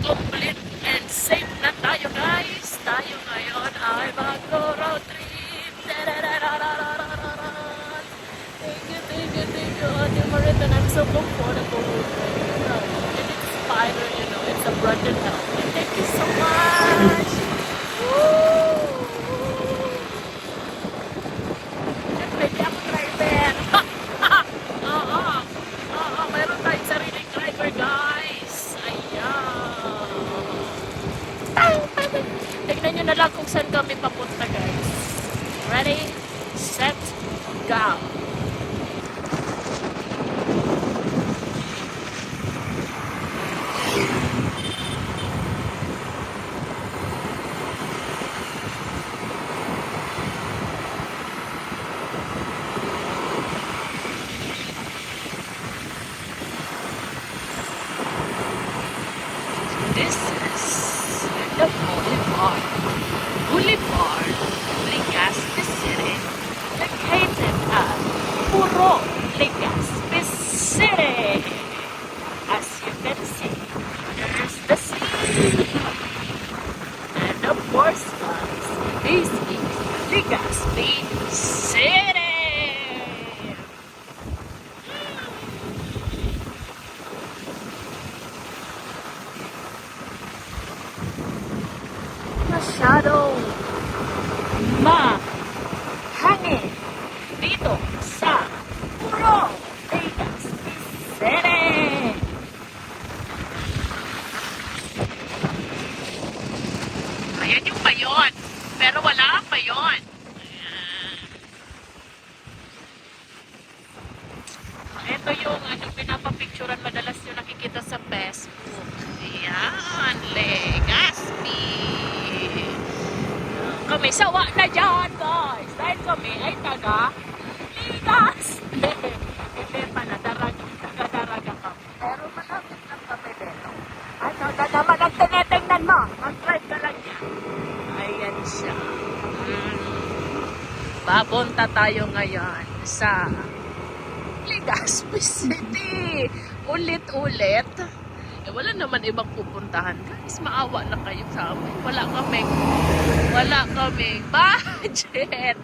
complete and safe na tayo guys. Tayo ngayon ay magro-road trip. Thank you, thank you, thank you, Ate Maritan. I'm so comfortable with my and it's Spider, you know, it's a branded helmet. Thank you so much. Woo! Siyempre, di ako driver. Oo, oo, mayroon tayong sariling driver, guys. Ayan. Tignan nyo na lang kung saan kami papunta, guys. Ready, set, go. This is the Boulevard. Boulevard, Legazpi City, located at Puro, Legazpi City. As you can see, there's the sea. And of course, guys, this is Legazpi City. Masyadong mahangin dito sa Puro, Legazpi City. Ayan yung payon, pero wala ang payon. Ito yung pinapapicturan madalas yung nakikita sa Facebook. Ayan, Legazpi. Kami sawa na dyan, guys. Dahil kami ay taga Legazpi. Hindi pa taga-daraga kami. Pero malapit lang kami dito. Ano na naman ang tinitingnan mo? Mag-drive ka lang yan. Ayan siya. Papunta tayo ngayon sa Legazpi City. Ulit-ulit. Wala naman ibang pupuntahan. Guys, maawa na kayo sa amin. Wala kaming budget.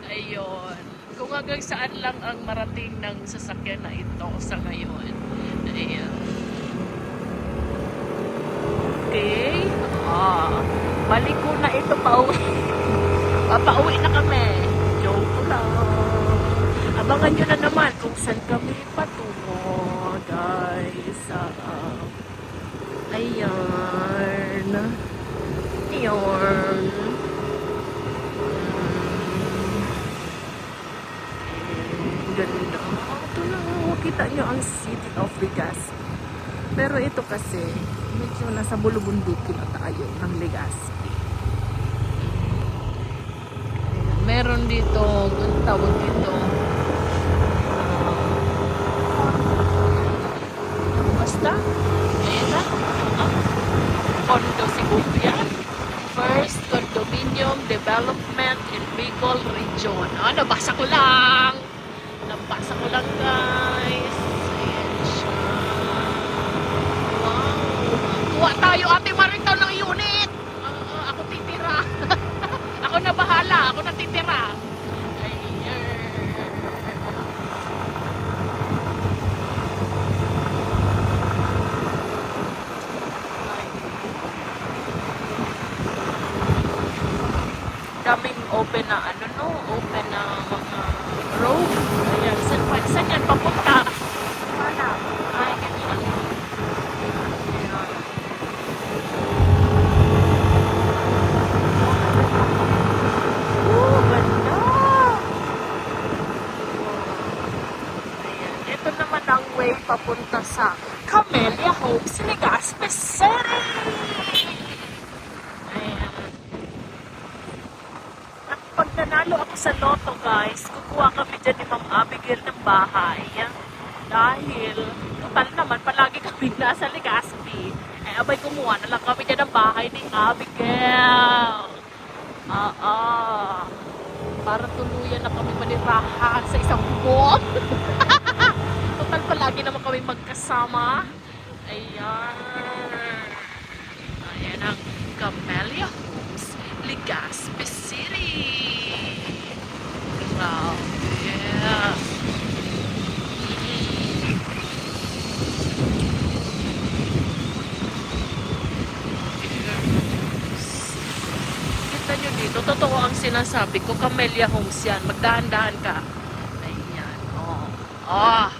Ayun. Kung hanggang saan lang ang marating ng sasakyan na ito sa ngayon. Ayan. Okay. Balik ko na ito pauwi. Papauwi na kami. Joke lang. Abangan nyo na naman kung saan kami patungo, guys. Ayan. Ayan. Ganda. Ito na. Kita nyo ang City of Legazpi. Pero ito kasi, medyo nasa bulubundukin na tayo ng Legazpi. Meron dito, ang tawag dito, basta, ayan na, condo siguro yan. First Condominium Development in Bicol Region. Nabasa ko lang, guys. Ayan siya. Wow. Kuha tayo, Ate Maritaw, ng unit. Ako titira. Ako na bahala, ako na titira. Daming open na open na mga road. Ayan, saan yan papunta? Sana. Ay, ganyan. Ganda. Ayan, ito naman ang way papunta sa Camellia Homes, Legazpi City. Pag nanalo ako sa loto, guys, kukuha kami dyan ni Ma'am Abigail ng bahay. Dahil, total naman, palagi kami nasa Legazpi. Abay, kumuha na lang kami dyan ng bahay ni Abigail. Para tuluyan na kami manirahan sa isang buwan. Total, palagi naman kami magkasama. Ayan. dito. Totoo ang sinasabi ko. Camellia Homes yan. Magdahan-dahan ka. Ayan. Oh. Oh.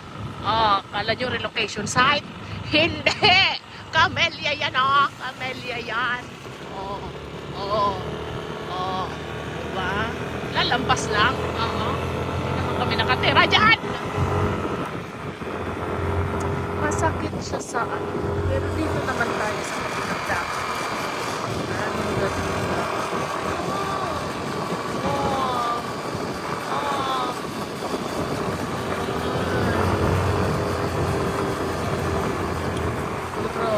Oh. Kala nyo relocation site? Hindi! Camellia yan, oh. Camellia yan. Oh. Oh. Oh. Diba? Lalampas lang. Oo. Hindi naman kami nakatira dyan. Masakit siya sa ano. Pero dito naman tayo sa kabilang dako. Ano ganda. Oh. Oh. Bro.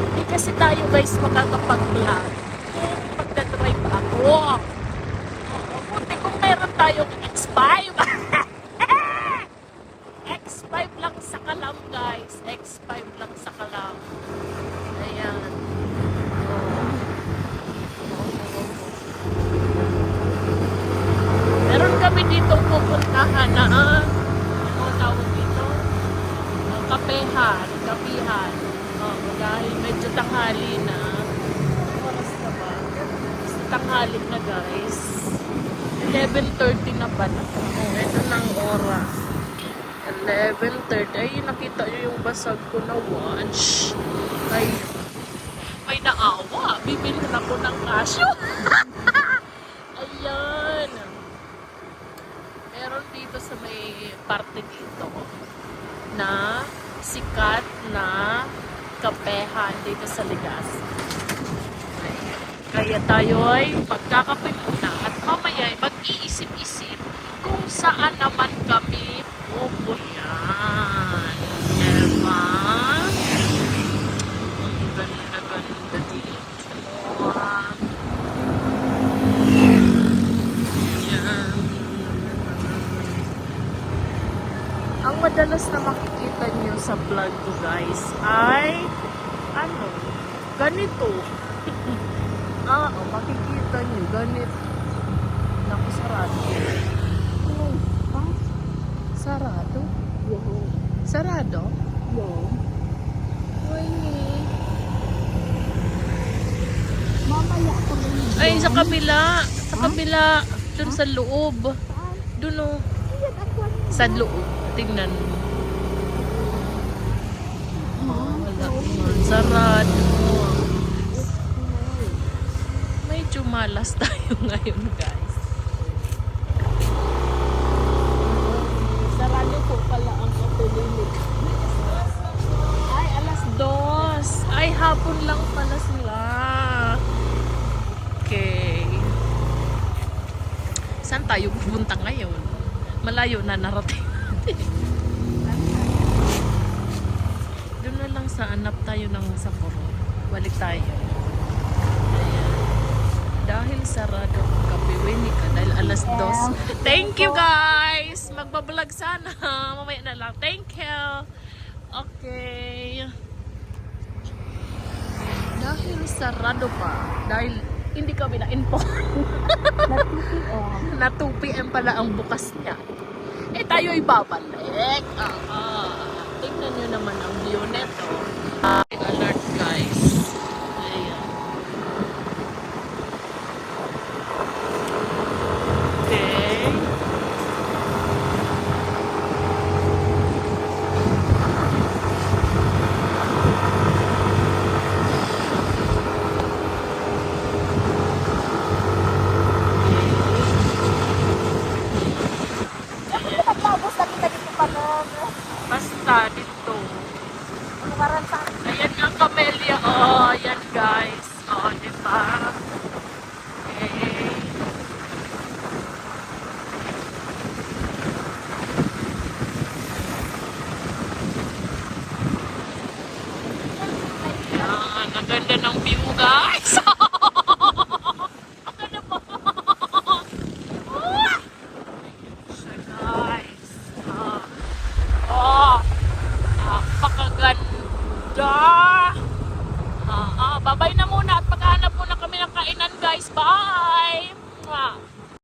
Hindi kasi tayo guys makakapag-vlog kung magdadrive ako. Oo, buti kung meron tayong X5. X5 lang sa kalam guys. X5 lang sa kalam. Ayan. Meron kami dito pupuntahan na ano tawag dito? Kapehan. Kapihan. Dahil medyo tanghali na. Anong oras na ba? Tanghali na guys. 11:30 na pala. Ito na ang oras. 11:30. Ay, nakita nyo yung basag ko na watch. Ay, may naawa. Bibili na ko ng cashew. Ayan. Meron dito sa may parte dito na sikat na kapehan dito sa Legazpi. Kaya tayo ay magkakape muna at mamaya ay mag-iisip-isip kung saan naman kami pupunyan. Diba? Ang ganda-ganda dito. Yan. Ang madalas na makikita nyo sa vlog ko guys ay ano, ganito. Makikita nyo, ganito. Naku, sarado. Oh, sarado? Yeah. Sarado? Yeah. Uy, mamaya ako rin. Ay, sa kabila. Sa kabila. Doon sa loob. Doon o. Sa loob. Tingnan mo. Wala naman. Sarado. Medyo malas tayo ngayon guys. Sarado po pala ang kapililig. Ay, alas 2. Ay, hapon lang pala sila. Okay. Saan tayo pupunta ngayon? Malayo na narating natin. Doon na lang sa anap tayo ng Sapporo. Balik tayo. Ayan. Dahil sarado ang kape, Winnie ka. Dahil alas 2. Thank you guys! Magbablog sana. Mamaya na lang. Thank you. Okay. Dahil sarado pa. Dahil hindi kami na-inform. Na 2 PM pala ang bukas niya. Eh tayo'y babalik. Tingnan nyo naman ang view neto. Alert guys. Ayan. Okay. Basta dito. Ayan ang camellia. Oh, ayan guys. Oh, diba? Okay. Ayan, ang ganda ng view guys. Ang ganda po. Siya guys. Napakaganda. Babay na muna at maghanap muna kami ng kainan guys. Bye!